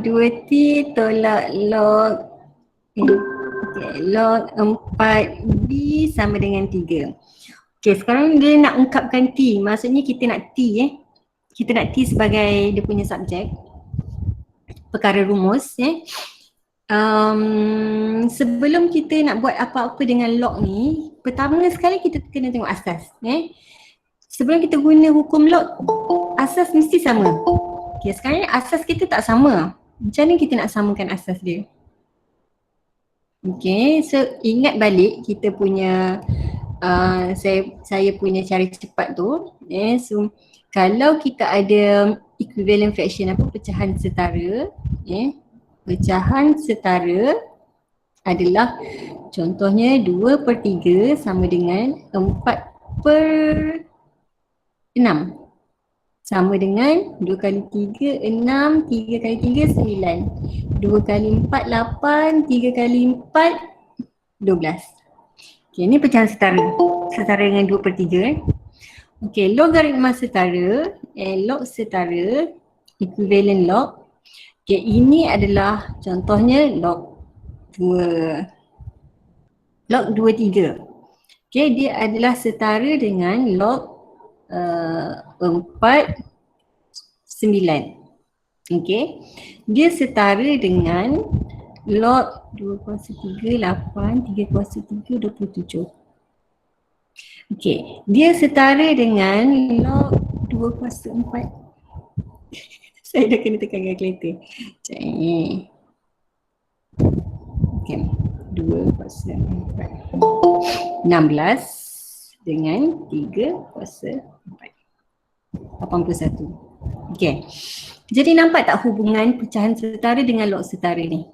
2T tolak log log 4B sama dengan 3. Okay, sekarang dia nak ungkapkan T. Maksudnya kita nak T Kita nak T sebagai dia punya subjek. Perkara rumus sebelum kita nak buat apa-apa dengan log ni, pertama sekali kita kena tengok asas. Sebelum kita guna hukum log, asas mesti sama. Okay, sekarang asas kita tak sama. Macam mana kita nak samakan asas dia? Okay, so ingat balik kita punya saya punya cara cepat tu. So kalau kita ada equivalent fraction, apa, pecahan setara, pecahan setara adalah contohnya 2/3 sama dengan 4/6 sama dengan 2 kali 3, 6, 3 kali 3, 9, 2 kali 4, 8, 3 kali 4, 12. Okay, ini pecahan setara. Setara dengan 2/3. Okay, logaritma setara, log setara, equivalent log. Okay, ini adalah contohnya log 2. Log 23. Okay, dia adalah setara dengan log 4/9. Okay, dia setara dengan log 2/3, 8, 3/3, 27. Okay, dia setara dengan log 2/4. Saya dah kena tekan kalkulator. Okay, 2/4. 16 dengan 3/4. 81. Okay. Jadi nampak tak hubungan pecahan setara dengan log setara ni?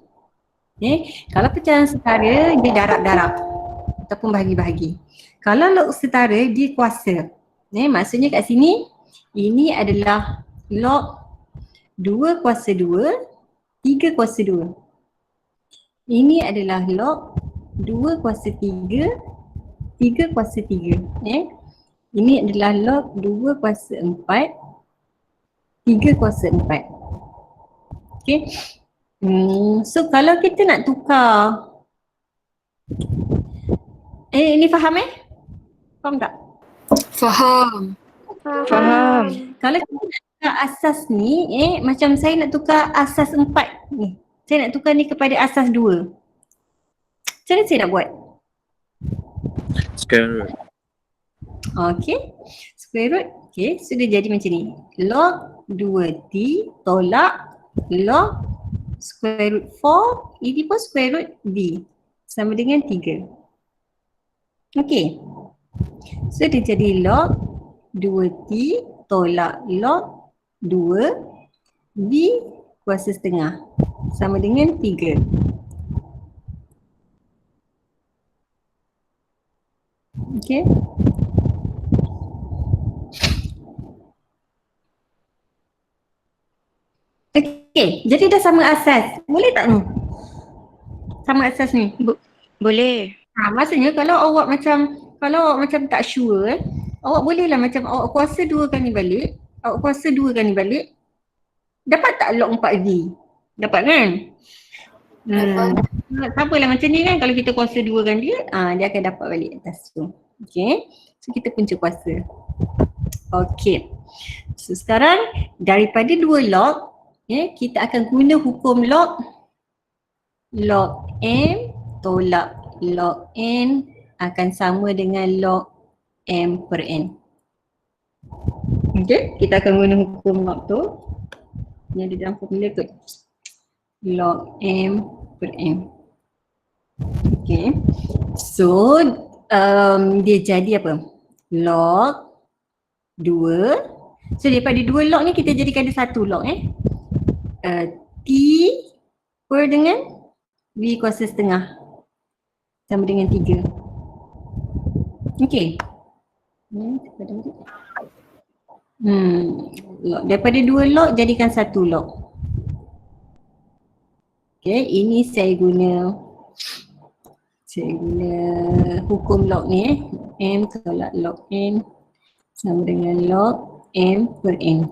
Okay. Kalau pecahan setara dia darab-darab ataupun bahagi-bahagi. Kalau log setara dia kuasa. Maksudnya kat sini ini adalah log 2/2, 3/2. Ini adalah log 2/3, 3/3. Ini adalah log 2/4, 3/4. Okay. So kalau kita nak tukar, ini faham Faham tak? Faham. Kalau kita nak tukar asas ni, macam saya nak tukar asas 4 ni. Saya nak tukar ni kepada asas 2. Macam mana saya nak buat? Square root. Okay, square root. Okay, sudah jadi macam ni. Log 2T tolak log square root 4, ini pun square root B sama dengan 3. Okay, so dia jadi log 2T tolak log 2 B kuasa setengah sama dengan 3. Okay. Okay, jadi dah sama asas. Boleh tak ni? Sama asas ni? Boleh. Maksudnya kalau awak macam tak sure, awak bolehlah macam awak kuasa 2 kali balik, dapat tak log 4D? Dapat kan? Tak apalah macam ni kan, kalau kita kuasa 2 kan dia akan dapat balik atas tu. Okay, so kita punca kuasa. Okay, so sekarang daripada 2 log, kita akan guna hukum log M tolak log N akan sama dengan log M per N. Okay, kita akan guna hukum log tu yang di dalam formula tu, log M per N. Okay, so dia jadi apa? Log 2. So daripada 2 log ni kita jadikan dia 1 log T per dengan B kuasa setengah sama dengan 3. Okay. Log. Daripada 2 log jadikan 1 log. Okay, ini saya guna hukum log ni M tolak log N sama dengan log M per N.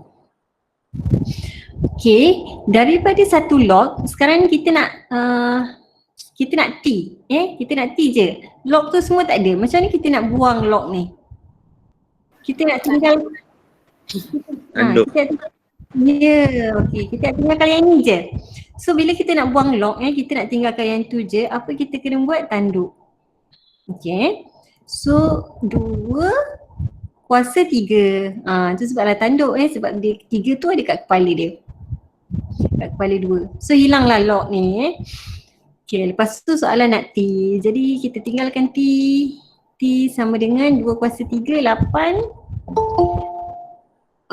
Okay, daripada satu log, sekarang kita nak T, kita nak T je. Log tu semua tak ada. Macam ni kita nak buang log ni? Kita nak tinggal Tanduk. okey. Kita nak tinggalkan yang ni je. So bila kita nak buang log, kita nak tinggalkan yang tu je, apa kita kena buat? Tanduk. Okey. So 2 kuasa 3. Tu sebablah tanduk sebab dia 3 tu ada kat kepala dia. Kat kepala 2. So hilanglah log ni Okay, lepas tu soalan nak T. Jadi kita tinggalkan T. T sama dengan 2 kuasa 3, 8.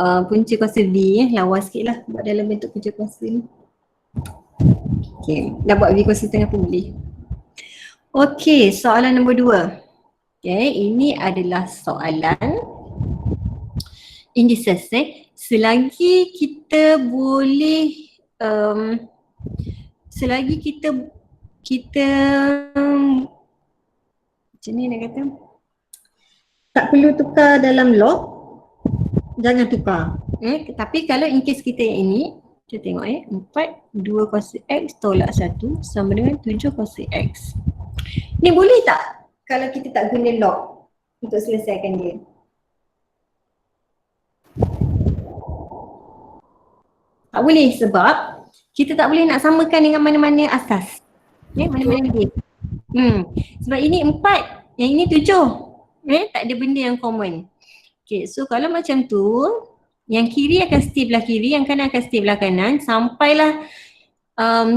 Punca kuasa V lawa sikit lah buat dalam bentuk punca kuasa ni. Okay, dah buat V kuasa setengah pun boleh. Okay, soalan nombor 2. Okay, ini adalah soalan indices selagi kita boleh selagi kita macam ni nak kata tak perlu tukar dalam log, jangan tukar. Tapi kalau in case kita yang ini, kita tengok 4 2 kuasa X tolak 1 sama dengan 7 kuasa X. Ni boleh tak kalau kita tak guna log untuk selesaikan dia? Tak boleh sebab kita tak boleh nak samakan dengan mana-mana asas. Mana-mana dia. Sebab ini 4, yang ini 7. Tak ada benda yang common. Okay, so kalau macam tu, yang kiri akan stay belah kiri, yang kanan akan stay belah kanan sampailah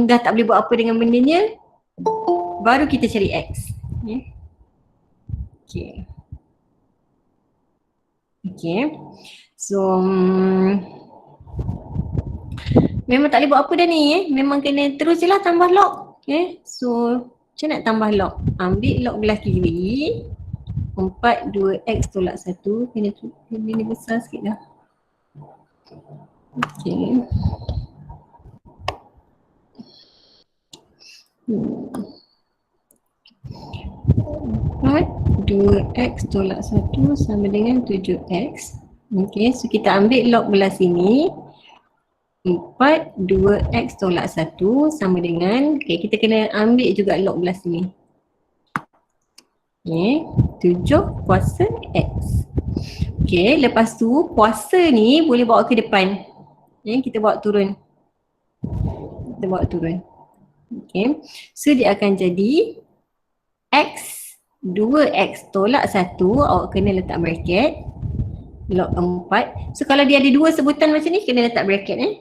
dah tak boleh buat apa dengan bendanya, baru kita cari X. Okay. Okay. So, memang tak boleh buat apa dah ni memang kena terus je lah tambah log. So macam nak tambah log? Ambil log belah kiri 4 2x tolak 1, kena ni besar sikit dah. Okay. 4 2x tolak 1 sama dengan 7x. Okay, so kita ambil log belah sini 4 2x tolak 1 sama dengan, kita kena ambil juga log belah sini. 7 kuasa X. Lepas tu kuasa ni boleh bawa ke depan. Kita bawa turun. So dia akan jadi X 2x tolak 1, awak kena letak bracket log 4. So kalau dia ada 2 sebutan macam ni, kena letak bracket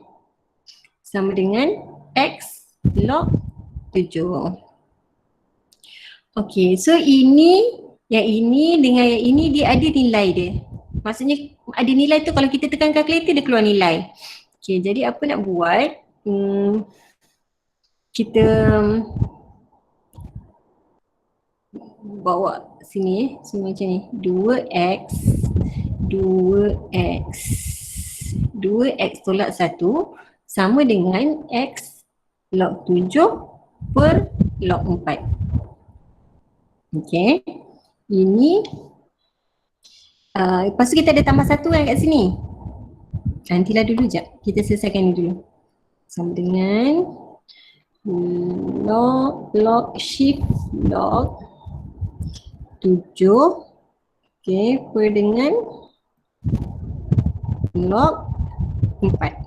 sama dengan X log 7. Okay, so yang ini dengan yang ini dia ada nilai dia. Maksudnya ada nilai tu kalau kita tekan kalkulator dia keluar nilai. Okay, jadi apa nak buat? Kita bawa sini semua macam ni. 2x tolak 1 sama dengan X log 7 per log 4. Okay, ini lepas tu kita ada tambah 1 kan kat sini. Nantilah dulu jap, kita selesaikan ni dulu. Sama dengan log shift log 7 per dengan log 4.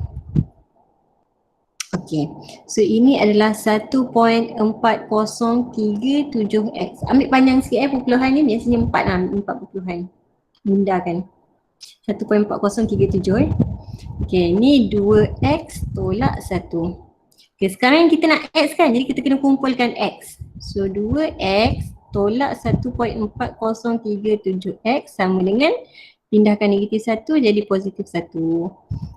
Okay, so ini adalah 1.4037x. Ambil panjang sikit pupuluhan ni, biasanya 4 lah, 4 pupuluhan. Mudah kan? 1.4037 Okay, ni 2x tolak 1. Okay, sekarang kita nak x kan, jadi kita kena kumpulkan x. So 2x tolak 1.4037x sama dengan, pindahkan negatif 1 jadi positif 1.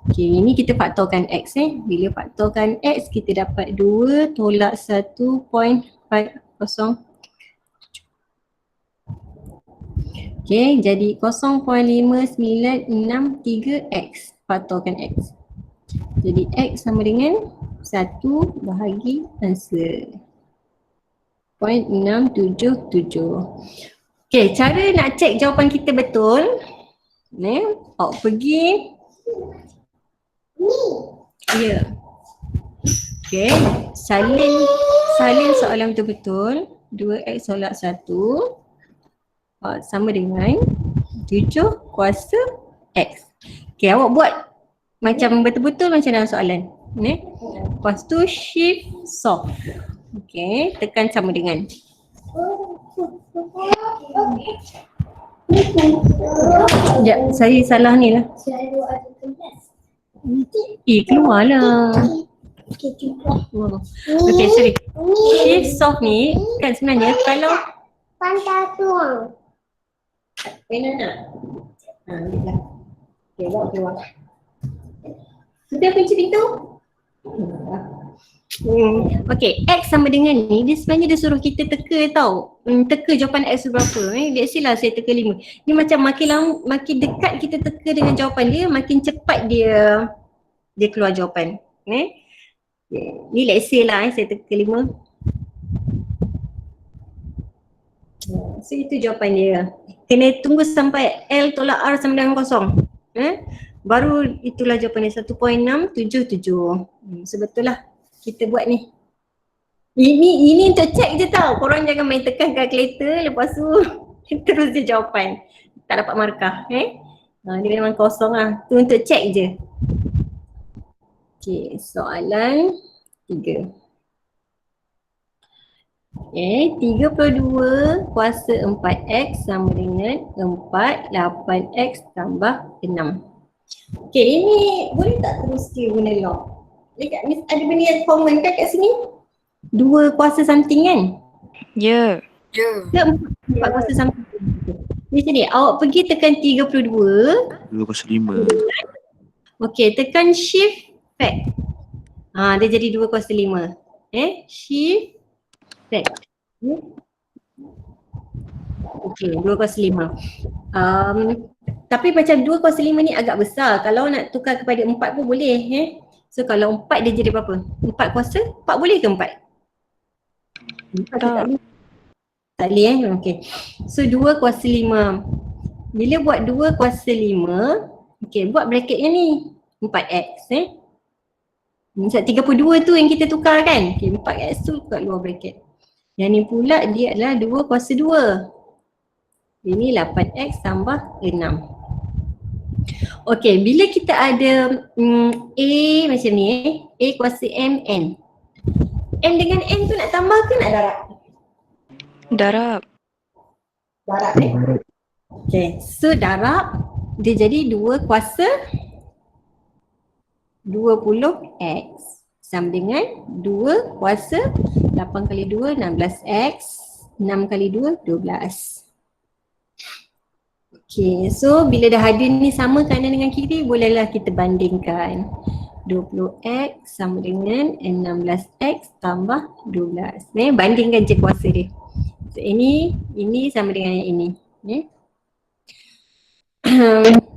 Okay, ini kita faktorkan x Bila faktorkan x kita dapat 2 tolak 1.50. Okay, jadi 0.5963x. Faktorkan x. Jadi x sama dengan 1 bahagi answer 0.677. Okay, cara nak cek jawapan kita betul, awak pergi Ya. Okay. Salin soalan betul-betul. 2x tolak 1 sama dengan 7 kuasa x. Okay, awak buat macam betul-betul macam dalam soalan. Lepas tu shift solve. Okay, tekan sama dengan. Sekejap, saya salah ni lah. Keluar lah. Okay, sorry. Shift solve ni kan sebenarnya kalau Pantai tuang. pena nak? Ni lah. Okay, bawa keluar. Sudah kunci pintu? Okay, X sama dengan ni, dia sebenarnya dia suruh kita teka tau. Teka jawapan X berapa. Let's say lah saya teka 5. Ni macam makin lama, makin dekat kita teka dengan jawapan dia, makin cepat dia keluar jawapan. Ni let's say lah saya teka 5. So itu jawapan dia. Kena tunggu sampai L tolak R sama dengan kosong. Baru itulah jawapan dia 1.677. Sebetul lah kita buat ni. Ini untuk check je tau. Korang jangan main tekan kalkulator lepas tu terus je jawapan. Tak dapat markah. Dia memang kosong lah. Tu untuk check je. Okay, soalan 3. Okay, 32 kuasa 4x sama dengan 4 8x tambah 6. Okay, ini boleh tak terus dia guna log? Dekat ni ada benda yang common kan kat sini? 2 kuasa something kan? Ya. Ke 4 kuasa something. Macam ni, awak pergi tekan 32. 2 kuasa 5. Okay, tekan shift fact. Dia jadi 2 kuasa 5. Shift fact. Okay, 2 kuasa 5. Tapi macam 2 kuasa 5 ni agak besar. Kalau nak tukar kepada 4 pun boleh. So kalau 4 dia jadi berapa? 4 kuasa? 4 boleh ke 4? 4 tak boleh. Tak boleh Okay. So 2 kuasa 5. Bila buat 2 kuasa 5, okay, buat bracketnya ni 4x 32 tu yang kita tukar kan? Okay, 4x tu kat luar bracket. Yang ni pula dia adalah 2 kuasa 2. Ini 8x tambah 6. Okay, bila kita ada A macam ni A kuasa M, N. M dengan N tu nak tambah ke nak darab? Darab. Darab Okay, so darab dia jadi 2 kuasa 20x sama dengan 2 kuasa 8 kali 2 16x 6 kali 2 12. Okay, so bila dah ada ni sama kanan dengan kiri, bolehlah kita bandingkan. 20x sama dengan 16x tambah 12. Bandingkan je kuasa dia. So ini sama dengan yang ini.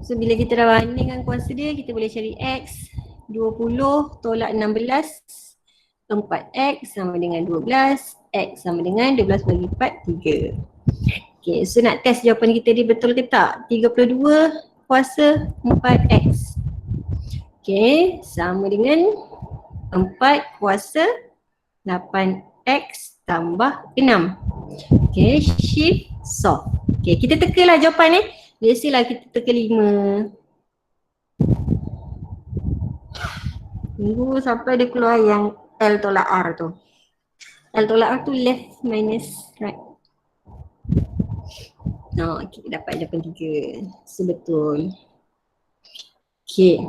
So bila kita dah bandingkan kuasa dia, kita boleh cari x. 20 tolak 16, 4x sama dengan 12, x sama dengan 12 bagi 4, 3. Okay, so nak test jawapan kita ni betul ke tak? 32 kuasa 4x. Okay, sama dengan 4 kuasa 8x tambah 6. Okay, shift solve. Okay, kita tekalah jawapan Biasalah kita teka 5. Tunggu sampai dia keluar yang L tolak R tu. L tolak R tu left minus right. Okay, dapat jawapan 3. Sebetul. Okay.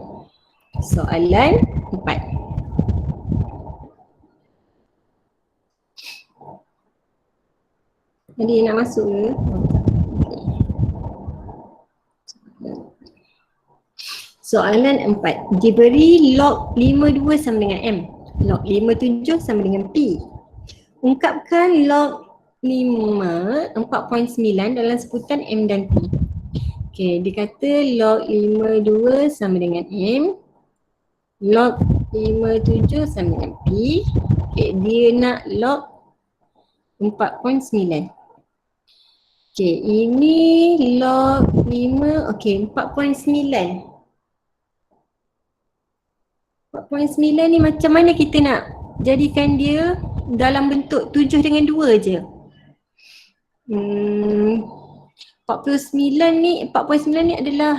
Soalan 4. Jadi nak masuk ke? Soalan 4. Diberi log 52 sama dengan M. Log 57 sama dengan P. Ungkapkan log 5 4.9 dalam sebutan M dan P. Okay, dia kata log 52 sama dengan M. Log 57 sama dengan P. Okay, dia nak log 4.9. Okay, ini log 5, okay 4.9. 4.9 ni macam mana kita nak jadikan dia dalam bentuk 7 dengan 2 je? 49 ni adalah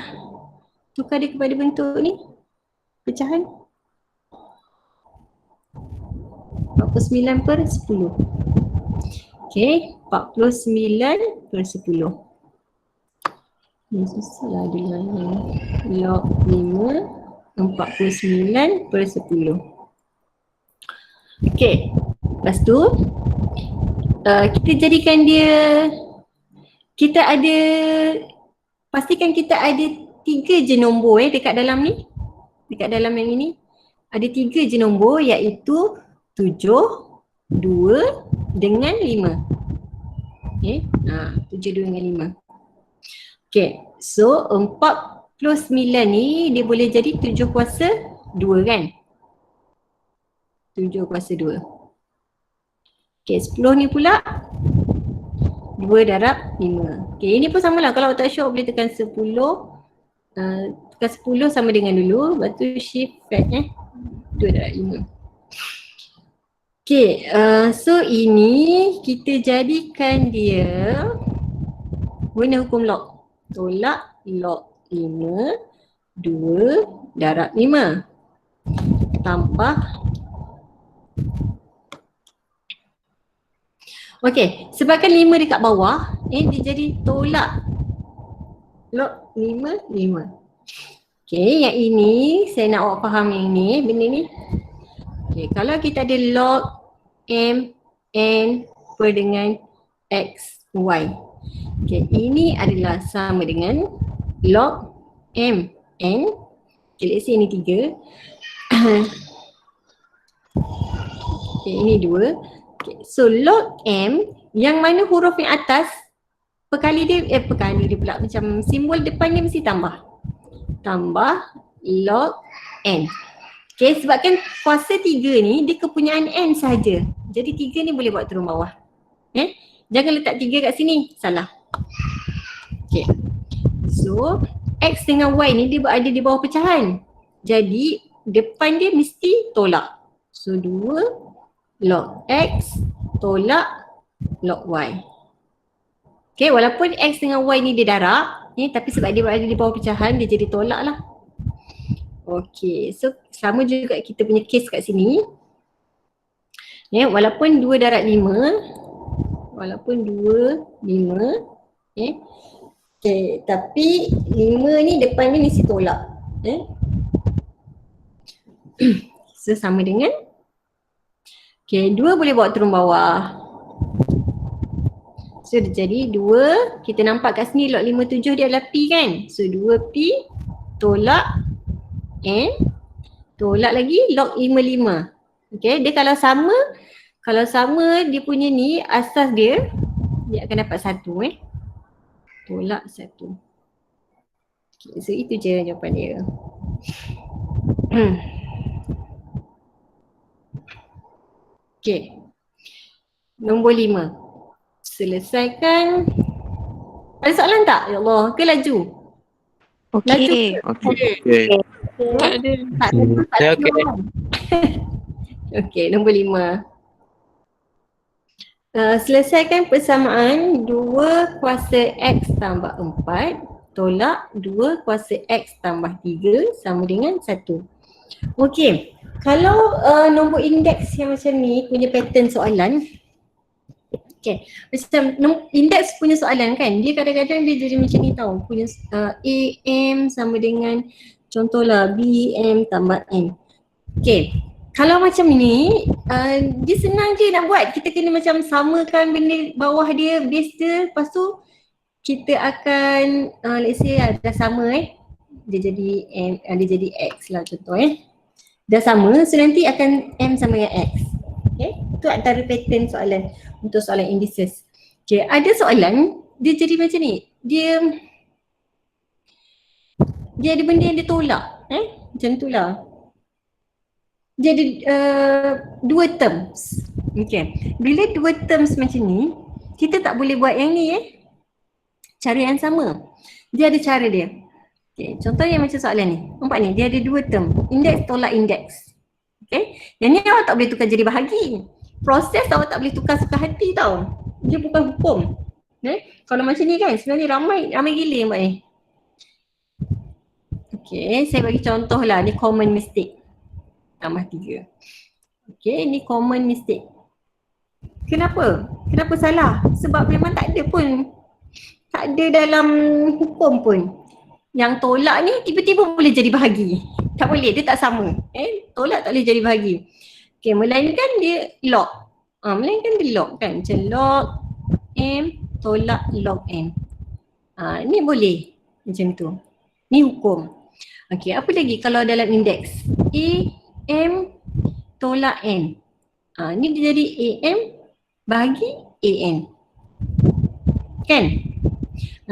tukar dia kepada bentuk ni pecahan 49 per 10. Okay, 49 per 10. Ini susah lah dengan log 5 49 per 10. Okay, lepas tu kita jadikan dia, kita ada, pastikan kita ada 3 je nombor dekat dalam ni. Dekat dalam yang ini ada 3 je nombor, iaitu 7, 2 dengan 5. Okay, 7, 2 dengan 5. Okay, so 49 ni dia boleh jadi 7 kuasa 2 kan? 7 kuasa 2. Okay, 10 ni pula 2 darab 5. Okay, ini pun sama lah. Kalau tak sure boleh tekan 10. Tekan 10 sama dengan dulu. Lepas tu shift fact 2 darab 5. Okay, so ini kita jadikan dia guna hukum log. Tolak log 5, 2 darab 5 tambah. Okey, sebabkan 5 dekat bawah, dia jadi tolak log 5, 5. Okey, yang ini saya nak awak faham yang ni, benda ni. Okey, kalau kita ada log m n per dengan x, y. Okey, ini adalah sama dengan log m n. Okay, let's say ini 3. Okay, ini 2. Okay, so log m yang mana huruf yang atas perkali dia pula, macam simbol depan dia mesti tambah. Tambah log n. Okay, sebabkan kuasa 3 ni dia kepunyaan n sahaja. Jadi 3 ni boleh buat turun bawah. Jangan letak 3 kat sini, salah. Okay, so x dengan y ni dia berada di bawah pecahan. Jadi depan dia mesti tolak. So 2 log x tolak log y. Okay, walaupun x dengan y ni dia darab, tapi sebab dia berada di bawah pecahan dia jadi tolak lah. Okay, so sama juga kita punya case kat sini. Walaupun 2 darab 5, walaupun 2, 5, okay, tapi 5 ni depan ni mesti tolak. So sama dengan, okay, 2 boleh bawa turun bawah. So dia jadi 2, kita nampak kat sini log 5, 7 dia adalah P kan? So 2P tolak N, tolak lagi log 5, 5. Okay, dia kalau sama dia punya ni asas dia akan dapat 1 tolak 1. Okay, so itu je jawapan dia. Okay, nombor 5. Selesaikan. Ada soalan tak? Ya Allah, ke laju? Okey. Okey. Tak ada. Okey. Okey, nombor 5. Selesaikan persamaan 2 kuasa x tambah 4 tolak 2 kuasa x tambah 3 sama dengan 1. Okey, kalau nombor indeks yang macam ni punya pattern soalan, okay, macam indeks punya soalan kan, dia kadang-kadang dia jadi macam ni tau, punya AM sama dengan contohlah BM tambah N. Okay, kalau macam ni, dia senang je nak buat. Kita kena macam samakan benda bawah dia, base dia, lepas tu kita akan, let's say dah sama dia jadi M, dia jadi X lah contoh dah sama, so nanti akan M sama dengan X. Okay, itu antara pattern soalan untuk soalan indices. Okay, ada soalan, dia jadi macam ni, dia ada benda yang dia tolak, macam tu lah. Dia ada 2 terms. Okay, bila 2 terms macam ni, kita tak boleh buat yang ni cara yang sama. Dia ada cara dia. Okay, contohnya macam soalan ni, nampak ni, dia ada 2 term, indeks tolak indeks. Okay. Yang ni awak tak boleh tukar jadi bahagi. Proses awak tak boleh tukar suka hati tau. Dia bukan hukum. Kalau macam ni kan sebenarnya ramai gila yang buat ni. Okay, saya bagi contoh lah. Ni common mistake. Tambah 3. Okay, ni common mistake. Kenapa? Kenapa salah? Sebab memang tak ada pun. Tak ada dalam hukum pun. Yang tolak ni tiba-tiba boleh jadi bahagi. Tak boleh, dia tak sama. Tolak tak boleh jadi bahagi. Okay, melainkan dia log. Melainkan dia log kan. Macam log M tolak log N. Ni boleh. Macam tu. Ni hukum. Okay, apa lagi kalau dalam indeks? A M tolak N. Ni dia jadi AM bahagi AN. Kan?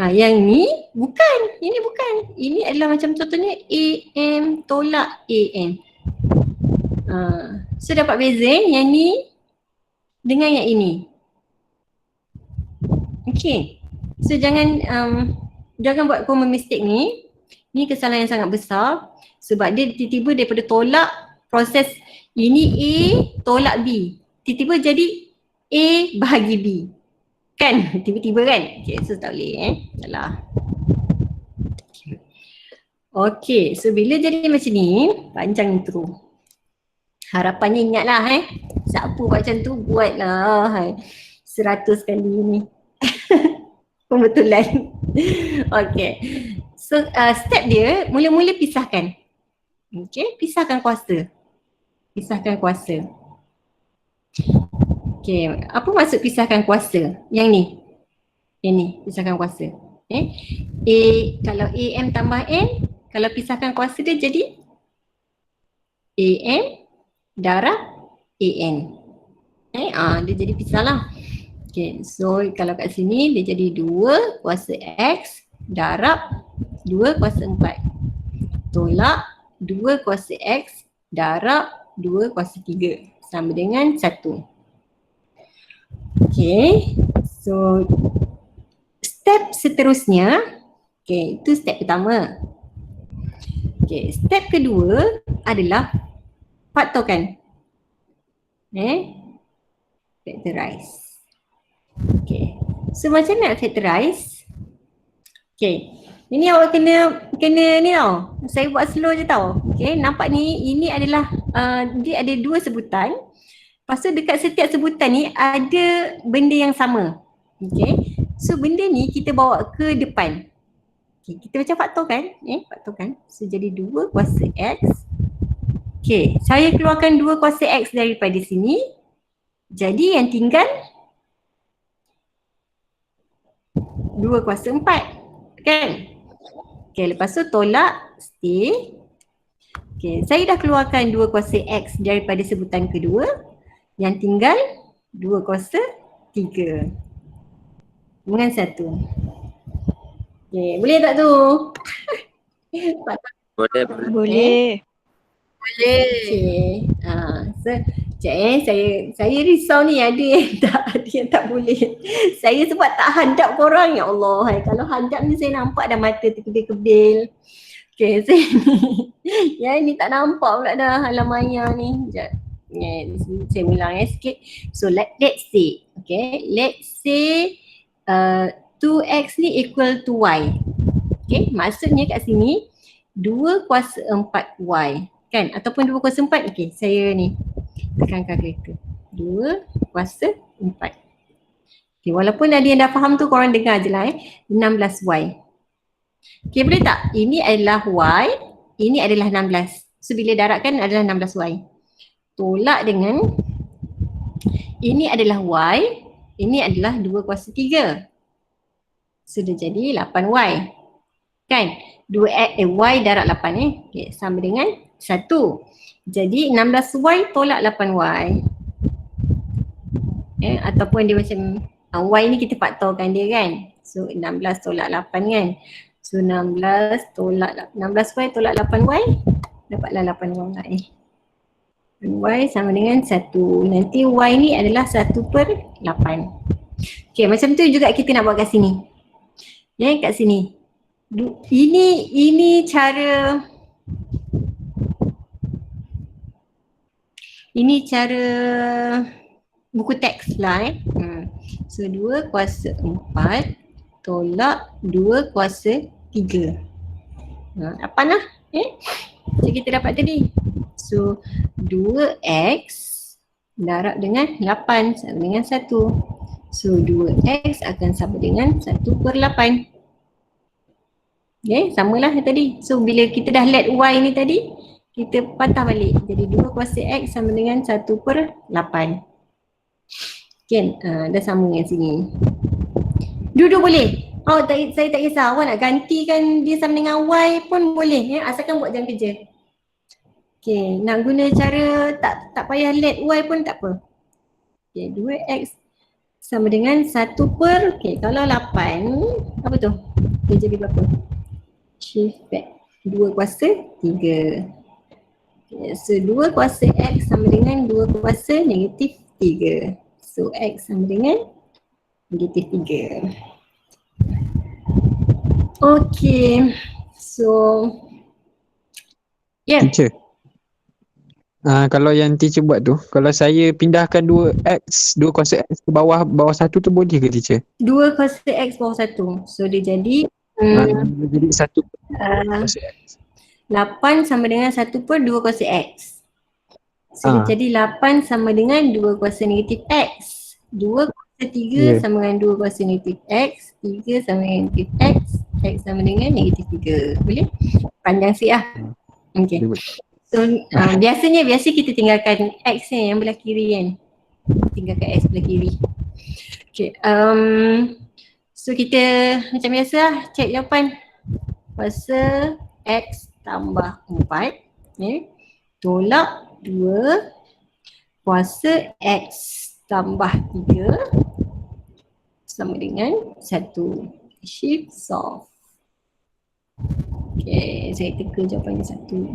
Yang ni bukan. Ini bukan. Ini adalah macam contohnya AM tolak AN. So dapat beza yang ni dengan yang ini. Okay. So jangan buat common mistake ni. Ni kesalahan yang sangat besar. Sebab dia tiba-tiba daripada tolak proses ini A tolak B. Tiba-tiba jadi A bahagi B. Kan? Tiba-tiba kan? Okay, so tak boleh salah. Okay, so bila jadi macam ni, panjang intro. Harapannya ingatlah siapa buat macam tu, buatlah 100 kali ni. Pembetulan. Okay. So step dia, mula-mula pisahkan. Okay, pisahkan kuasa. Pisahkan kuasa. Okay, apa maksud pisahkan kuasa? Yang ni. Yang ni, pisahkan kuasa. Kalau AM tambah N, kalau pisahkan kuasa dia jadi AM darab AN. Dia jadi pisah lah. Okay, so kalau kat sini dia jadi 2 kuasa X darab 2 kuasa 4. Tolak 2 kuasa X darab 2 kuasa 3 sama dengan 1. Okay, so step seterusnya, okay, itu step pertama. Okay, step kedua adalah faktorkan. Factorize. Okay, so macam nak factorize? Okay, ini awak kena ni tau. Saya buat slow je tau. Okay, nampak ni, ini adalah dia ada 2 sebutan. Lepas tu dekat setiap sebutan ni ada benda yang sama. Okay, so benda ni kita bawa ke depan. Okay, kita macam faktorkan. Faktorkan. So jadi 2 kuasa X. Okay, saya keluarkan 2 kuasa X daripada sini. Jadi yang tinggal 2 kuasa 4. Kan? Okay, lepas tu tolak, stay. Okay, saya dah keluarkan 2 kuasa X daripada sebutan kedua. Yang tinggal 2 kuasa 3 dengan 1. Okay, boleh tak tu? Boleh. Boleh. Okay. So, saya risau ni ada yang tak boleh. Saya sebab tak hadap korang, ya Allah. Kalau hadap ni saya nampak dah mata terkebil-kebil. Okay, saya ni tak nampak pula dah alam maya ni. Sekejap. Saya ulang sikit. So let's say, okay, let's say 2x ni equal to y. Okay, maksudnya kat sini 2 kuasa 4y. Kan? Ataupun 2 kuasa 4. Okay, saya ni tekan kalkulator. 2 kuasa 4. Okay, walaupun ada yang dah faham tu korang dengar je lah 16y. Okay, boleh tak? Ini adalah y, ini adalah 16. So bila darabkan adalah 16y. Tolak dengan ini adalah y, ini adalah 2 kuasa 3. Sudah jadi 8y. Kan? Y darab 8 okay, sama dengan 1. Jadi 16y tolak 8y. Ataupun dia macam y ni kita faktorkan dia kan. So 16 tolak 8 kan. So 16y tolak 8y dapatlah 8y. Y sama dengan 1. Nanti y ni adalah 1/8. Okay, macam tu juga kita nak buat kat sini. Kat sini. Ini cara Ini cara buku teks lah So 2 kuasa 4 tolak 2 kuasa 3. 8 lah. So kita dapat tadi. So 2x darab dengan 8 sama dengan 1. So 2x akan sama dengan 1/8. Okay, samalah tadi. So bila kita dah let y ni tadi, kita patah balik. Jadi 2 kuasa x sama dengan 1/8. Okay, dah sama dengan sini. Duduk boleh? Oh, saya tak kisah. Awak nak gantikan dia sama dengan y pun boleh. Asalkan buat jam kerja. Okay, nak guna cara tak payah let y pun tak apa. Okay, 2x sama dengan 1 per, okay, kalau 8, apa tu? Dia jadi berapa? Shift back. 2 kuasa 3. Okay, so 2 kuasa x sama dengan 2 kuasa negatif 3. So x sama dengan negatif 3. Okay, so Teacher, kalau yang teacher buat tu, kalau saya pindahkan 2x, 2 kuasa x ke bawah 1 tu boleh ke teacher? 2 kuasa x bawah 1. So dia jadi Jadi 1 kuasa x. 8 sama dengan 1 per 2 kuasa x. So dia jadi 8 sama dengan 2 kuasa negatif x. 2 kuasa 3 sama dengan 2 kuasa negatif x. 3 sama dengan negatif x. X sama dengan negatif 3. Boleh? Panjang sikit lah. Okay. So biasa kita tinggalkan x ni yang belah kiri kan. Tinggalkan x belah kiri. Okay. So kita macam biasa lah cek jawapan. Kuasa x tambah 4 tolak 2 kuasa x tambah 3 sama dengan 1. Shift solve. Okay, saya teka jawapan yang 1.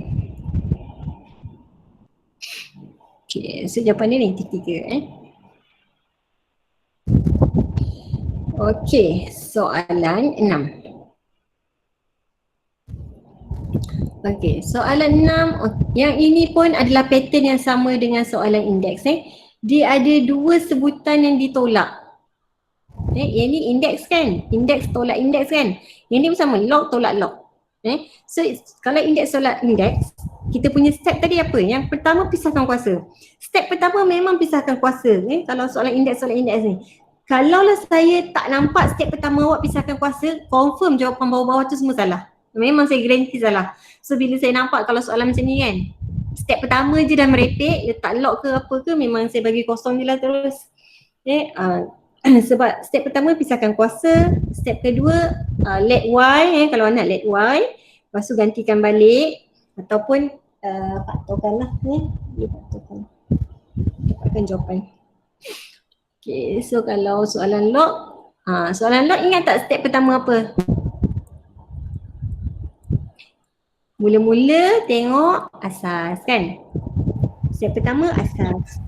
Okay, so jawapan dia negatif 3 Okay, soalan 6. Okay, soalan 6. Yang ini pun adalah pattern yang sama dengan soalan indeks. Dia ada 2 sebutan yang ditolak. Yang ni indeks kan? Indeks tolak indeks kan? Yang ni sama, log tolak log. So kalau indeks tolak indeks, kita punya step tadi apa? Yang pertama pisahkan kuasa. Step pertama memang pisahkan kuasa. Kalau soalan indeks ni. Kalaulah saya tak nampak step pertama awak pisahkan kuasa, confirm jawapan bawah-bawah tu semua salah. Memang saya garanti salah. So bila saya nampak kalau soalan macam ni kan, step pertama je dah merepek, dia tak lock ke apa ke, memang saya bagi kosong je lah terus. Sebab step pertama pisahkan kuasa, step kedua let y, kalau nak let y, lepas tu gantikan balik ataupun faktorkan lah dia faktorkan. Dapatkan jawapan. Okay, so kalau soalan log, ingat tak step pertama apa? Mula-mula tengok asas kan? Step pertama asas.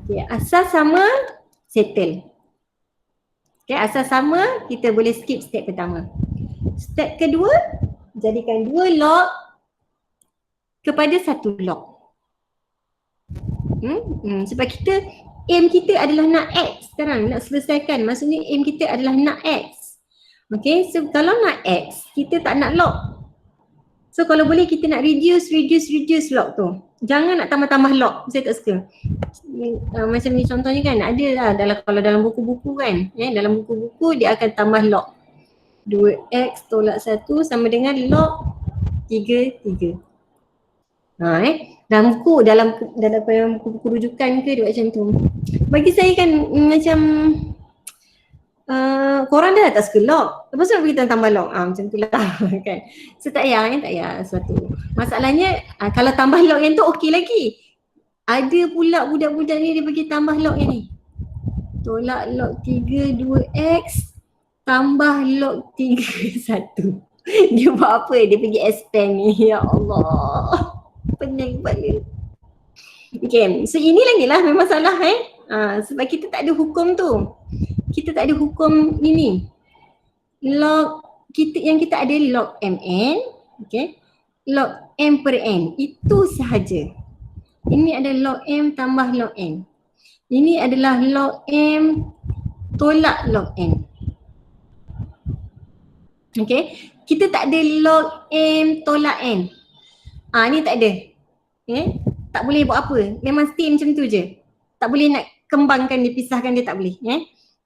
Okay, asas sama settle. Okay, asas sama, kita boleh skip step pertama. Step kedua, jadikan 2 log kepada 1 log. Sebab kita, aim kita adalah nak X sekarang, nak selesaikan. Maksudnya aim kita adalah nak X. Okay, so kalau nak X, kita tak nak log. So kalau boleh kita nak reduce log tu. Jangan nak tambah-tambah log, saya tak suka. Macam ni contohnya kan, ada lah kalau dalam buku-buku kan, dalam buku-buku dia akan tambah log. 2x tolak 1 sama dengan log 3. Dalam buku rujukan ke dia buat macam tu. Bagi saya kan macam korang dah tak suka log, lepas tu kita tambah log, macam tu lah kan. So tak payah sesuatu. Masalahnya kalau tambah log yang tu okey lagi. Ada pula budak-budak ni dia bagi tambah log yang ni. Tolak log 3 2x tambah log 3 1. Dia buat apa? Dia pergi expand ni. Ya Allah. Pening kepala. Okay, so ini lagi lah memang salah sebab kita tak ada hukum tu. Kita tak ada hukum ini. Log kita ada log mn, okay? Log m per n. Itu sahaja. Ini adalah log M tambah log N. Ini adalah log M tolak log N. Okay. Kita tak ada log M tolak N. Ni tak ada. Okay. Tak boleh buat apa. Memang stay macam tu je. Tak boleh nak kembangkan dia, pisahkan dia, tak boleh.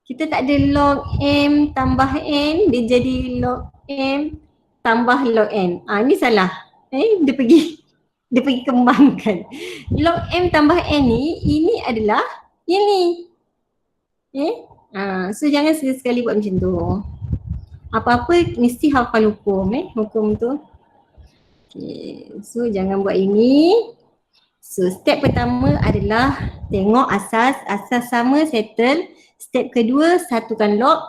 Kita tak ada log M tambah N, dia jadi log M tambah log N. Ni salah. Dia pergi kembangkan. Log M tambah N ni, ini adalah ini. So jangan sekali-sekali buat macam tu. Apa-apa mesti hafal hukum, hukum tu. Okay. So jangan buat ini. So step pertama adalah tengok asas sama, settle. Step kedua, satukan log.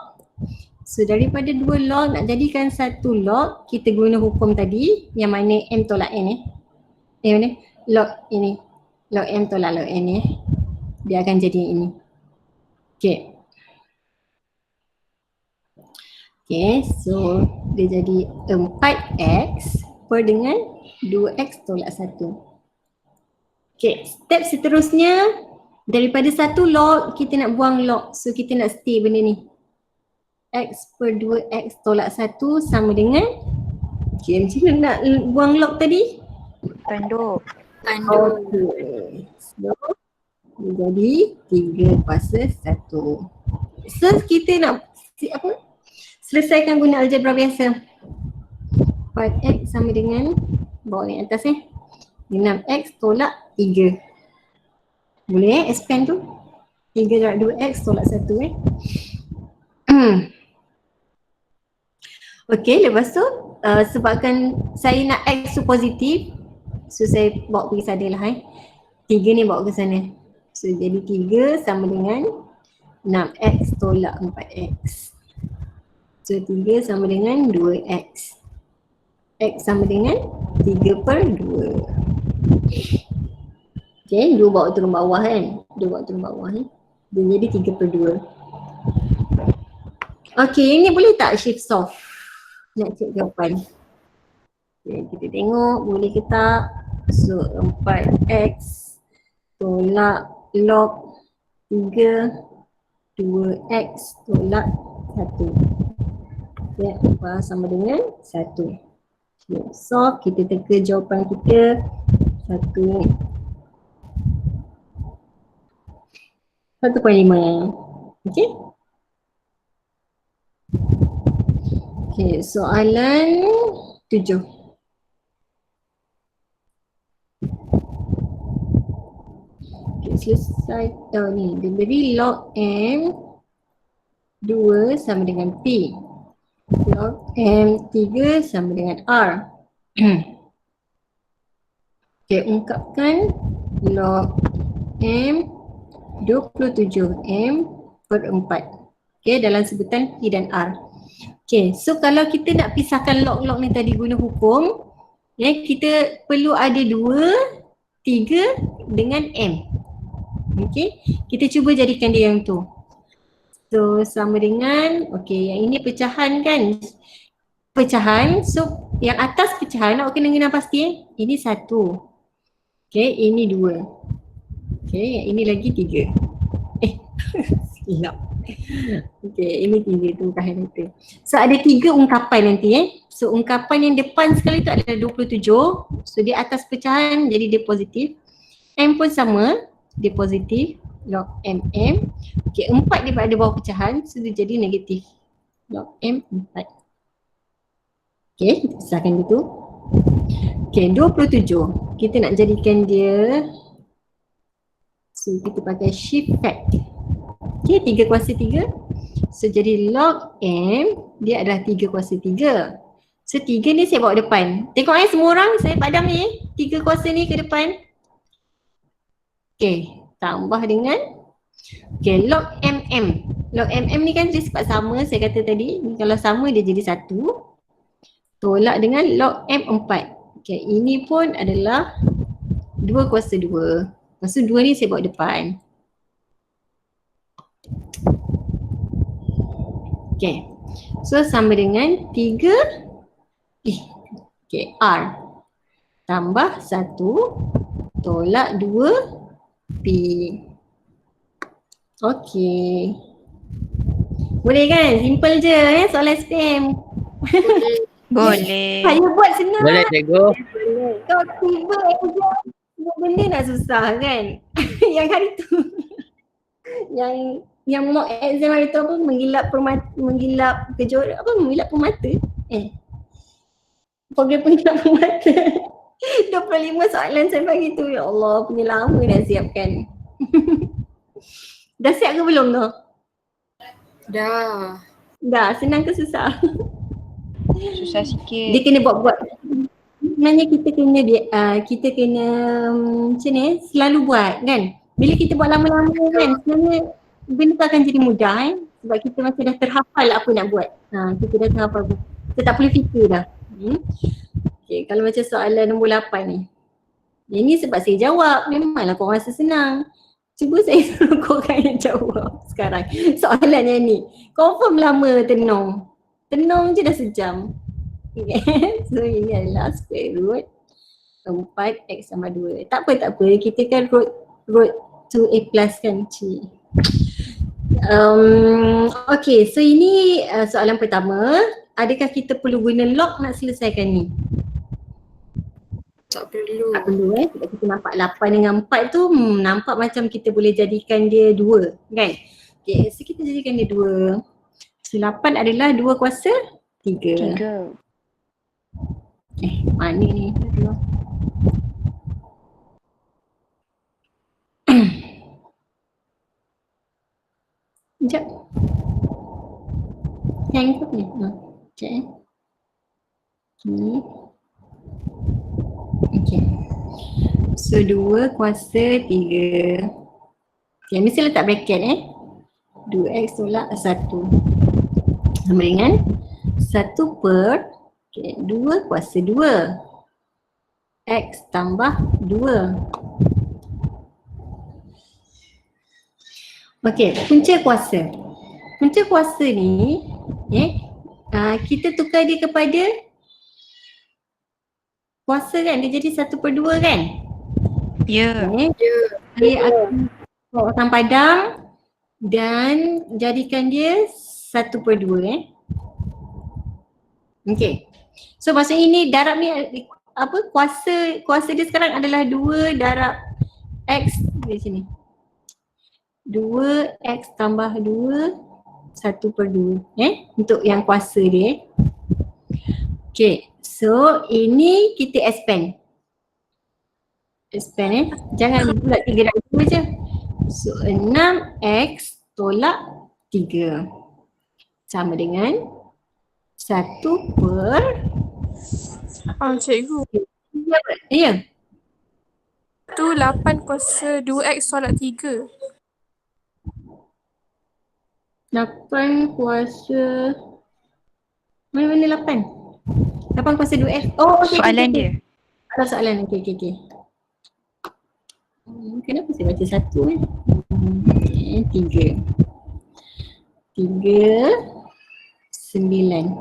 So daripada 2 log nak jadikan 1 log, kita guna hukum tadi yang mana M tolak N mana? Log ini. Log M tolak log N dia akan jadi ini. Okay. Okay, so dia jadi 4x per dengan 2x tolak 1. Okay, step seterusnya daripada 1 log kita nak buang log. So kita nak stay benda ni. X per 2x tolak 1 sama dengan, okay, macam mana nak buang log tadi? Tanduk. Okay. So dia jadi 3 kuasa 1. So kita nak selesaikan guna algebra biasa. 4x sama dengan, bawah yang atas 6x tolak 3. Boleh expand tu? 3 tolak 2x tolak 1 Okay, lepas tu sebabkan saya nak x tu positif, so saya bawa pergi sana lah 3 ni bawa ke sana. So jadi 3 sama dengan 6x tolak 4x. So 3 sama dengan 2x. X sama dengan 3 per 2. Okay, 2 bawa turun bawah 2 bawa turun bawah dia jadi 3 per 2. Okay, ini boleh tak shift soft? Nak cek jawapan. Okay, kita tengok boleh ke tak. So 4x tolak log 3 2x tolak 1. Okay, apa sama dengan 1. Okay, solve, kita teka jawapan kita 1.5. Okay. Okay, soalan 7. Okay, selesai. Ni, dia beri log M 2 sama dengan P. Log M 3 sama dengan R. Okay, ungkapkan log M 27M per 4. Okay, dalam sebutan P dan R. Okay, so kalau kita nak pisahkan log-log ni tadi guna hukum, kita perlu ada 2, 3 dengan M. Okay, kita cuba jadikan dia yang tu. So sama dengan, okay, yang ini pecahan kan? Pecahan, so yang atas pecahan nak kena guna pasti ini 1. Okay, ini 2. Okay, yang ini lagi 3. Silap. Okay, ini 3 tu ungkapan kita. So ada 3 ungkapan nanti So ungkapan yang depan sekali tu adalah 27. So di atas pecahan jadi dia positif. M pun sama, dia positif. Log MM. Okay, 4 daripada bawah pecahan, so dia jadi negatif. Log M 4. Okay, kita pisahkan gitu. Okay, 27. Kita nak jadikan dia, so kita pakai shift fact. Okay, 3 kuasa 3. So jadi log M, dia adalah 3 kuasa 3. So 3 ni saya bawa depan. Tengok semua orang, saya padam ni 3 kuasa ni ke depan. Okay, tambah dengan, okay, log MM. Log MM ni kan dia sifat sama, saya kata tadi. Kalau sama dia jadi 1. Tolak dengan log M4. Okay, ini pun adalah 2 kuasa 2. Lepas tu 2 ni saya bawa depan. Okay, so sama dengan 3, okay, R tambah 1 tolak 2P. Okey. Boleh kan? Simple je soalan SPM. Boleh. Saya buat senang. Boleh cikgu. Kau tiba exam buat benda nak susah kan? Yang hari tu yang mock exam hari tu apa menggilap permata. Program menggilap permata. 25 soalan saya bagi tu. Ya Allah, punya lama dah siapkan. Dah siap ke belum tu? Dah. Dah, senang ke susah? Susah sikit. Dia kena buat-buat. Sebenarnya kita kena macam ni selalu buat kan. Bila kita buat lama-lama kan sebenarnya benda tu akan jadi mudah sebab kita macam dah terhafal apa nak buat. Kita dah terhafal. Kita tak perlu fikir dah. Okay, kalau macam soalan nombor 8 ni. Yang ni sebab saya jawab, memanglah korang rasa senang. Cuba saya suruh korang yang jawab sekarang. Soalan yang ni. Confirm lama tenung. Tenung je dah sejam. Okay. So ini adalah square root 4x sama 2. Tak apa. Kita kan root 2a plus kan cik. Okay, so ini soalan pertama. Adakah kita perlu guna log nak selesaikan ni? Tak perlu. Tak perlu sebab kita nampak 8 dengan 4 tu nampak macam kita boleh jadikan dia 2 kan. Okay, so kita jadikan dia 2. So 8 adalah 2 kuasa 3. 3. Mana ni? Sekejap. Yang ikut ni. Okay. Okay. So 2 kuasa 3. Okay, mesti letak bracket 2x tolak 1 sama dengan 1 per 2 kuasa 2 x tambah 2. Okey, punca kuasa. Punca kuasa ni kita tukar dia kepada kuasa kan, dia jadi 1/2 kan? Ya. Saya akan bawa orang padang dan jadikan dia 1/2 Okey. So maksudnya ini darab ni apa kuasa dia sekarang adalah 2 darab x di sini. 2x tambah 2 1/2 untuk yang kuasa dia. Okey. So ini kita expand. Jangan bulat 3 darab 2 je. So 6x tolak 3 sama dengan 1 per Cikgu. Ya. Tu 8 kuasa 2x tolak 3. 8 kuasa mana 8? 8 kuasa 2x. Oh okey. Soalan dia. Ada soalan. Okey. Kenapa saya baca 1 3 9.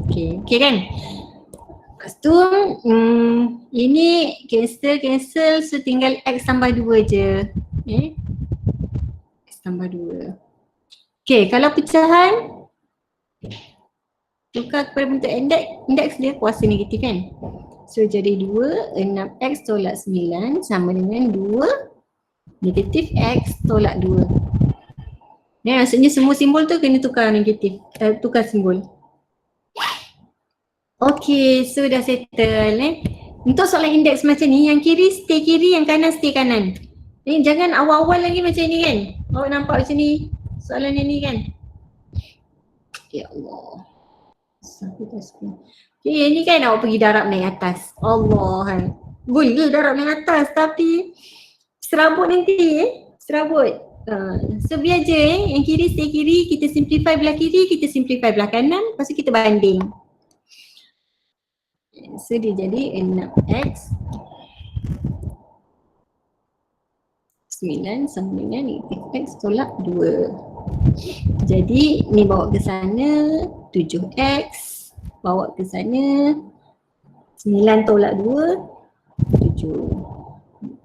Okay kan? Lepas tu ini cancel so tinggal x tambah 2 je. X tambah 2. Okay, kalau pecahan tukar kepada bentuk indeks dia kuasa negatif kan? So jadi 2 6x tolak 9 sama dengan 2 negatif x tolak 2. Maksudnya semua simbol tu kena tukar negatif, tukar simbol. Okay, so dah settle Untuk soalan indeks macam ni, yang kiri stay kiri, yang kanan stay kanan. Jangan awal-awal lagi macam ni kan. Awak nampak macam ni soalan yang ni kan. Ya Allah. Okay, ni kan awak pergi darab naik atas. Allah boleh darab naik atas tapi serabut nanti serabut. So biar je yang kiri stay kiri, kita simplify belah kiri, kita simplify belah kanan, lepas tu kita banding. So dia jadi 6x 9 sama dengan negatif x tolak 2. Jadi ni bawa ke sana 7x, bawa ke sana 9 tolak 2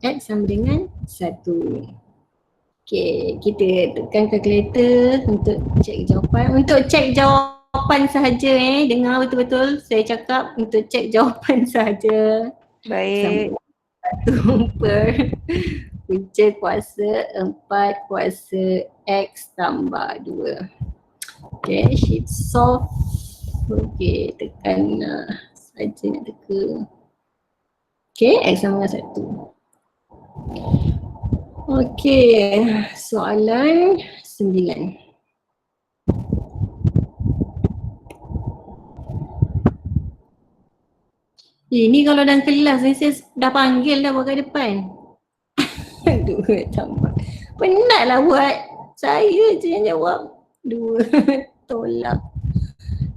X sama dengan 1. Okay, kita tekan kalkulator untuk cek jawapan. Untuk cek jawapan sahaja dengar betul-betul saya cakap, untuk cek jawapan sahaja. Baik. 1 per punca kuasa 4 kuasa X tambah 2. Okay, sheet solve. Okay, tekan saja nak teka. Okay, X sama dengan 1. Okay, soalan 9. Ini kalau dalam kelas ni saya dah panggil dah buat kat depan. 2 tambah. Penatlah buat. Saya je yang jawab. 2 tolak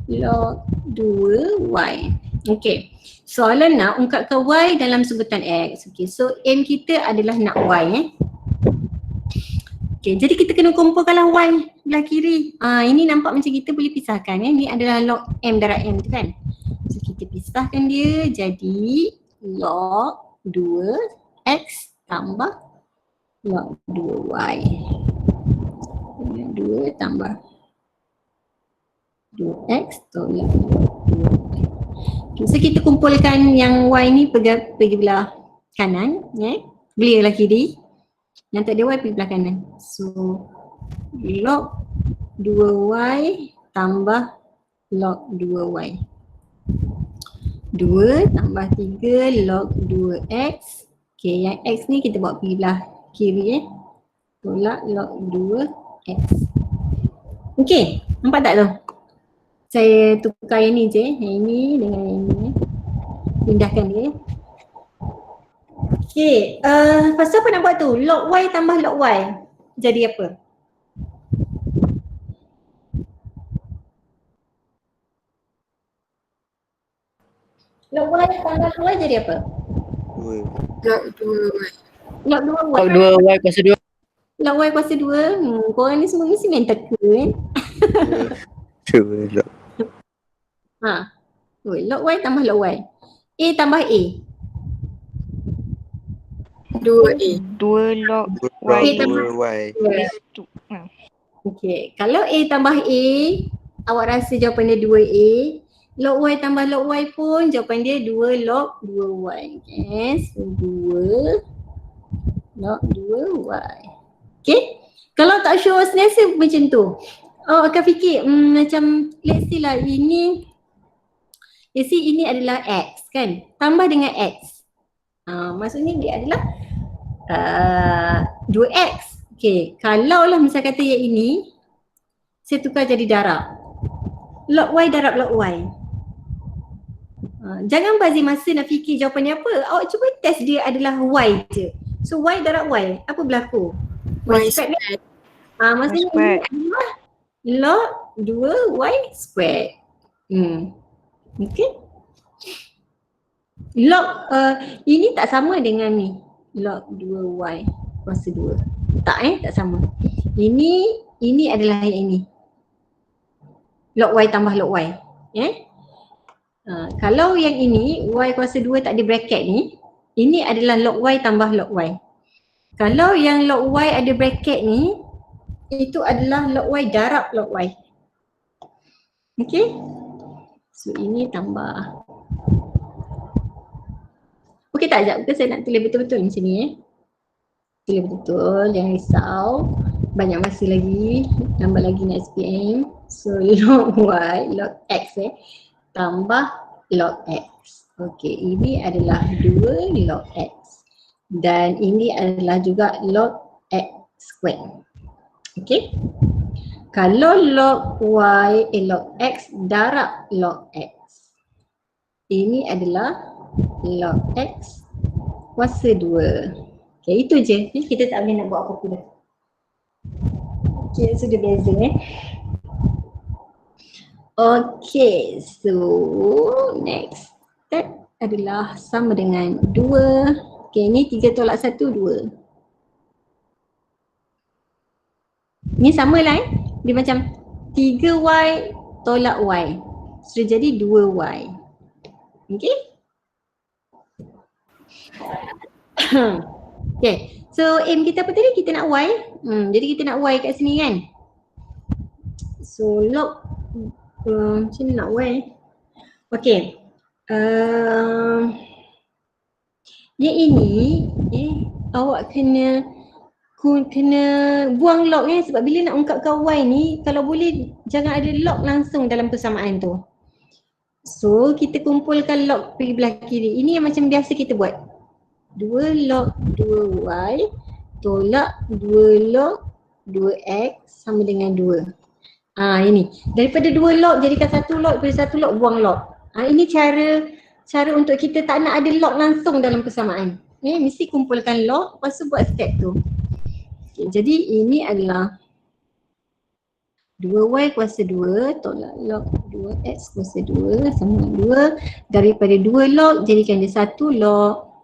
log 2y. Okay. Soalan nak ungkapkan y dalam sebutan x. Okay. So aim kita adalah nak y. Okay. Jadi kita kena kumpulkanlah y belah kiri. Ini nampak macam kita boleh pisahkan. Ini adalah log m darab m tu kan. So kita pisahkan dia jadi log 2x tambah log 2y. 2 tambah 2x tolak 2y. Okay, so kita kumpulkan yang y ni pergi belah kanan, boleh belah kiri. Yang tak ada y pergi belah kanan. So log 2y tambah log 2y. 2 tambah 3 log 2x. Okay, yang x ni kita bawa pergi belah kiri tolak log 2x. Okay, nampak tak tu? Saya tukar yang ni je, yang ini dengan yang ini. Pindahkan dia. Okay, pasal apa nak buat tu? Log y tambah log y jadi apa? Log y tambah log y jadi apa? Log 2y. Log 2y. Log 2y kuasa 2. Log y kuasa 2. Korang ni semua mesti main teka kan? Log. Log y tambah log y. A tambah A. 2 log y. 2y. Okay, kalau A tambah A, awak rasa jawapan dia 2A. Log y tambah log y pun jawapan dia 2 log 2y. Okay, so 2 log 2y. Okay, kalau tak sure senasa macam tu. Akan fikir macam let's say lah ini, let's say ini adalah x kan, tambah dengan x. Maksudnya dia adalah 2x. Okay, kalau lah misal kata yang ini saya tukar jadi darab. Log y darab log y. Jangan bazir masa nak fikir jawapan dia apa. Awak cuba test dia adalah y je. So y darab y, apa berlaku? Y squared. Maksudnya ini adalah log 2y squared. Okay. Log ini tak sama dengan ni. Log 2y kuasa 2. Tak sama. Ini adalah yang ini. Log y tambah log y. Kalau yang ini y kuasa 2 tak ada bracket ni, ini adalah log y tambah log y. Kalau yang log y ada bracket ni, itu adalah log y darab log y. Okay. So ini tambah. Okay tak, sekejap ke saya nak tulis betul-betul macam ni Tulis betul, jangan risau. Banyak masa lagi, tambah lagi ni SPM. So log y, log x tambah log x. Okay, ini adalah 2 log x. Dan ini adalah juga log x squared. Okay. Kalau log y, log x darab log x. Ini adalah log x kuasa 2. Okay, itu je. Kita tak boleh nak buat apa-apa dah. Okay, sudah beza Okay, so next step adalah sama dengan 2. Okay, ni 3 tolak 1, 2. Ni sama lah Dia macam 3y tolak y. Sudah jadi 2y. Okay. Okay, so aim kita apa tadi? Kita nak Y. Jadi kita nak Y kat sini kan. So log macam mana nak Y? Okay. Yang ini awak kena buang log sebab bila nak ungkapkan Y ni kalau boleh jangan ada log langsung dalam persamaan tu. So kita kumpulkan log pergi belah kiri. Ini yang macam biasa kita buat. 2 log 2Y tolak 2 log 2X sama dengan 2. Ini. Daripada 2 log jadikan 1 log, daripada 1 log buang log. Ini cara untuk kita tak nak ada log langsung dalam persamaan. Mesti kumpulkan log, lepas tu buat step tu. Okay, jadi ini adalah 2Y kuasa 2 tolak log 2X kuasa 2 sama dengan 2. Daripada 2 log jadikan dia 1 log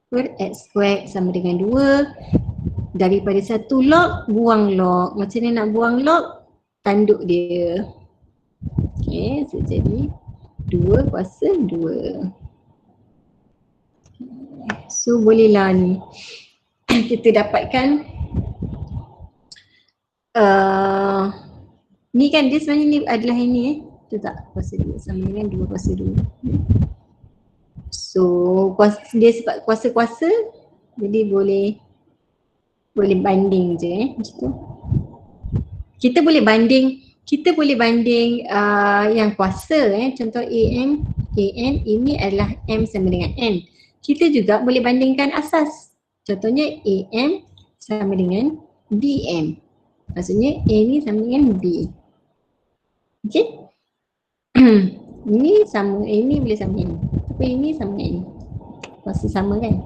per X squared sama dengan 2. Daripada 1 log buang log. Macam mana nak buang log? Tanduk dia. Okay, so jadi 2 kuasa 2. So bolehlah ni kita dapatkan ni kan dia sebenarnya ni adalah ini tu tak? Kuasa 2 sama dengan 2 kuasa 2. So dia sebab kuasa-kuasa jadi boleh banding je macam tu. Kita boleh banding yang kuasa contoh an ini adalah m sama dengan n. Kita juga boleh bandingkan asas. Contohnya am sama dengan bm. Maksudnya a ni sama dengan b. Okey. Ini boleh sama ini. Tapi ini sama dengan ini. Kuasa sama kan?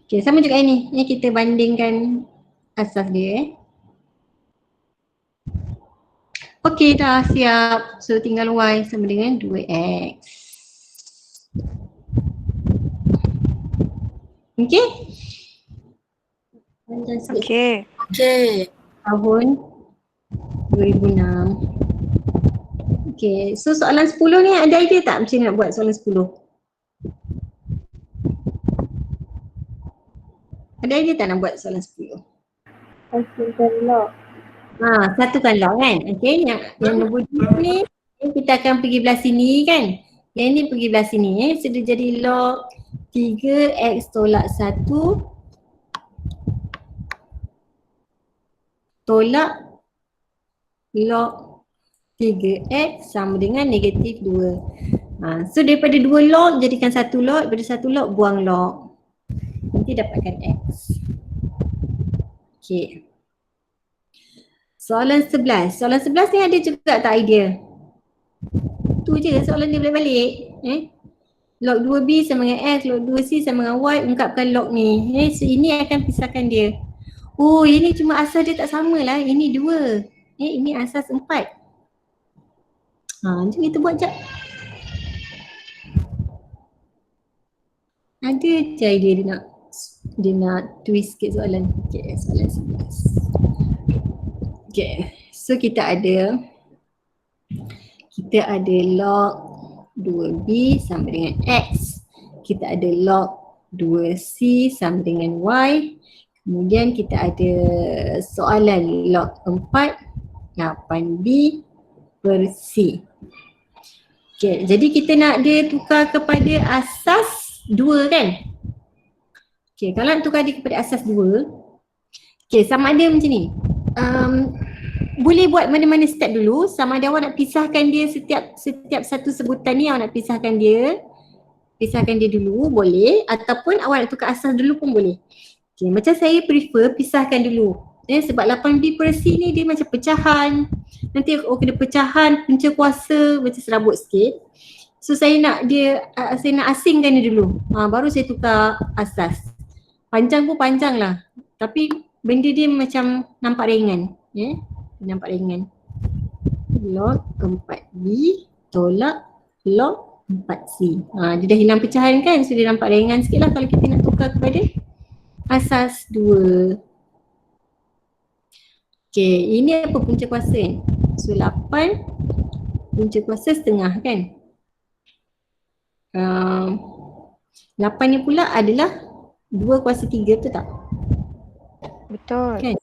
Okey, sama juga ini. Ini kita bandingkan asas dia. Okey, dah siap. So tinggal y sama dengan 2x. Okey? Okey. Tahun 2006. Okay, so soalan 10 ni ada idea tak macam nak buat soalan 10? Ada idea tak nak buat soalan 10? Satukan log. Satukan log kan? Okay, yang nombor 2 ni kita akan pergi belah sini kan? Yang ni pergi belah sini sudah jadi log 3x tolak 1 tolak log 3x sama dengan negatif 2. So daripada 2 log jadikan 1 log, daripada 1 log buang log. Nanti dapatkan x. Okay. Soalan 11. Soalan 11 ni ada juga tak idea? Tu je soalan dia balik-balik. Log 2b sama dengan x, log 2c sama dengan y, ungkapkan log ni. So ini akan pisahkan dia. Oh, ini cuma asas dia tak sama lah. Ini 2. Ini asas 4. Jom kita buat sekejap. Ada je idea dia nak twist sikit soalan. Okay, soalan 11. Okay, so kita ada log 2b sama dengan x. Kita ada log 2c sama dengan y. Kemudian kita ada soalan log 4 8b per c. Okay, jadi kita nak dia tukar kepada asas 2 kan? Okay, kalau nak tukar dia kepada asas 2, okay, sama ada macam ni. Boleh buat mana-mana step dulu, sama ada awak nak pisahkan dia setiap satu sebutan ni awak nak pisahkan dia dulu boleh, ataupun awak nak tukar asas dulu pun boleh. Okay, macam saya prefer pisahkan dulu. Sebab 8b per c ni dia macam pecahan. Nanti kena pecahan punca kuasa macam serabut sikit. So saya nak asingkan dia dulu. Baru saya tukar asas. Panjang pun panjang lah. Tapi benda dia macam nampak ringan. Nampak ringan. Log 4b tolak log 4c. Dia dah hilang pecahan kan. So dia nampak ringan sikit lah kalau kita nak tukar kepada asas 2. Okay, ini apa punca kuasa kan? So 8 punca kuasa setengah kan? 8 ni pula adalah 2 kuasa 3, betul tak? Betul. Kan?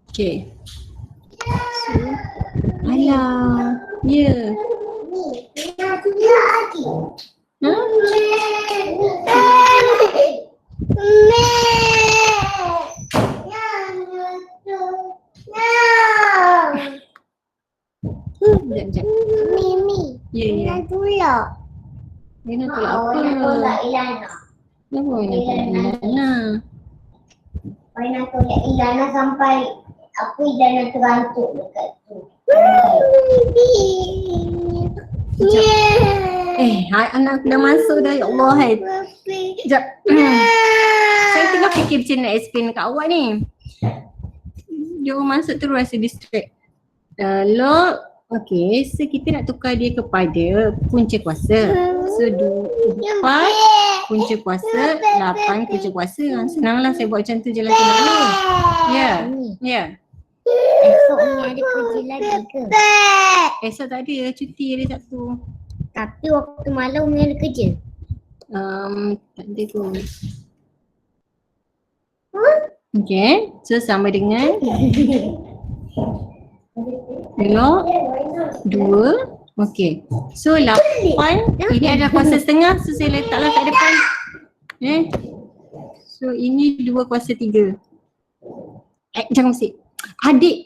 Okay. So, alah. Ya. Sekejap. Mimi. Ya, ya. Tolak. Dia nak tolak apa? Ilana. Kenapa awak nak tolak Ilana? Saya nak tolak Ilana sampai apa Ilana terantuk dekat tu. Anak aku dah masuk dah. Ya Allah, hai. Sekejap. Saya tengah fikir macam nak explain dekat awak ni. Dia orang masuk terus rasa distract. Lock. Okay, so kita nak tukar dia kepada punca kuasa. So 4 punca kuasa, 8 punca kuasa. Senanglah saya buat macam tu je lah senang. Ya. Ya. Esok ni ada kerja lagi ke? Esok tak ada, cuti hari Sabtu. Tapi waktu malam ni ada kerja. Tak ada tu. Okay, so sama dengan Log 2. Okay, so 8 ini adalah kuasa setengah, so saya letaklah kat depan. So ini 2 kuasa 3. Jangan musik. Adik.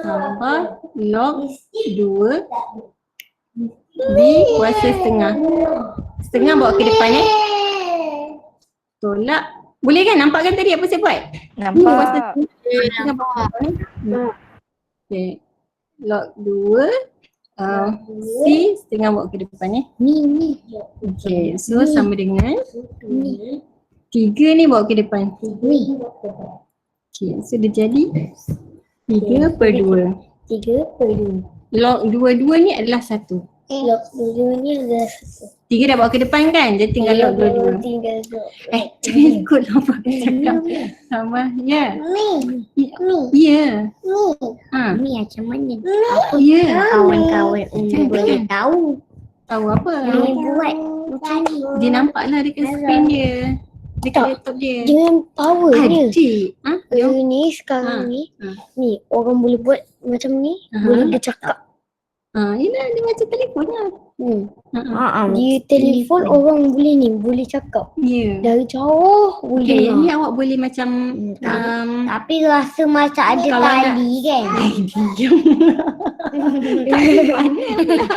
Tambah log 2 B kuasa setengah. Setengah bawa ke depan tolak. Boleh kan? Nampak kan tadi apa saya buat? Nampak. Setengah bawa ke depan Okay. Log 2 C setengah bawa ke depan Ni. Okay, so sama dengan 3 ni bawa ke depan. Ni. Okay, so dia jadi 3/2. 3/2. Log 2 ni adalah 1. Log 2 ni ada 3 dah bawa ke depan kan? Dia tinggal log 2. tinggal tu. Jangan ikut apa aku cakap. Sama, ya. Ni. Ya. Ni. Ni macam mana? Ya. Kawan-kawan Umi boleh tahu. Tahu apa? Ni buat macam ni. Dia nampaklah dekat screen dia. Dekat laptop dia. Dengan power dia. Adik. Ni sekarang ni. Ha. Ni orang boleh buat macam ni. Boleh dia cakap. Yelah dia macam telefon lah. Di telefon orang boleh ni. Boleh cakap. Ya. Dari jauh boleh. Okay, yang ni awak boleh macam Tapi rasa macam ada kalau tali kan. diam. Tak ada mana pula.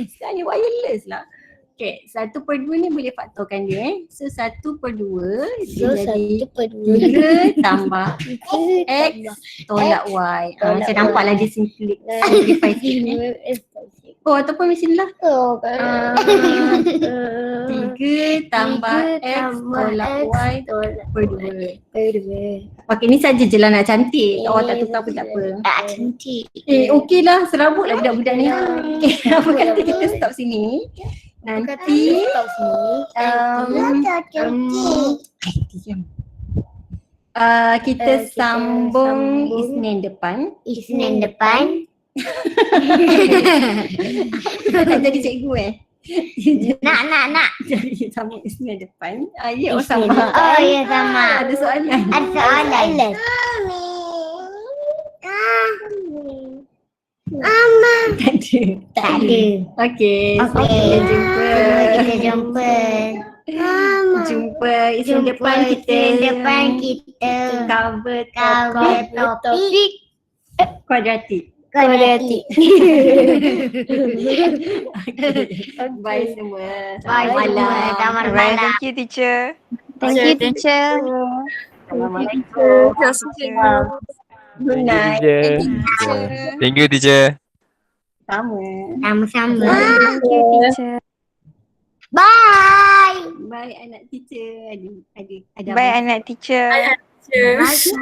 Sekarang ni wireless lah. Okay, 1/2 ni boleh faktorkan dia So 1/2 dia jadi 3 tambah X tolak Y. Saya nampaklah dia simplify sikit ataupun mesin lah 3 tambah X tolak Y per 2. Okay, ni saja je lah nak cantik. Awak tak tukar pun tak apa. Cantik. Okey lah, serabut lah budak-budak ni. Okay, apa kata kita stop sini. Nanti kita sambung Isnin depan. Isnin depan. Tak jadi cikgu Nak. Jadi sambung Isnin depan. Ya, Isnin sama. depan. Ya, sama. Ada soalan? Ada soalan. Tak ada. Okey. Kita jumpa. Jumpa Isnin depan kita cover topik kuadratik. Okay. Bye semua. Bye Malam. Selamat Bye. malam. Thank you, teacher. Thank you, teacher. Assalamualaikum. Good night. Thank you, teacher. Sama. Sama-sama. Thank you, teacher. Bye. Bye anak teacher. Ada Bye, anak teacher. Teacher.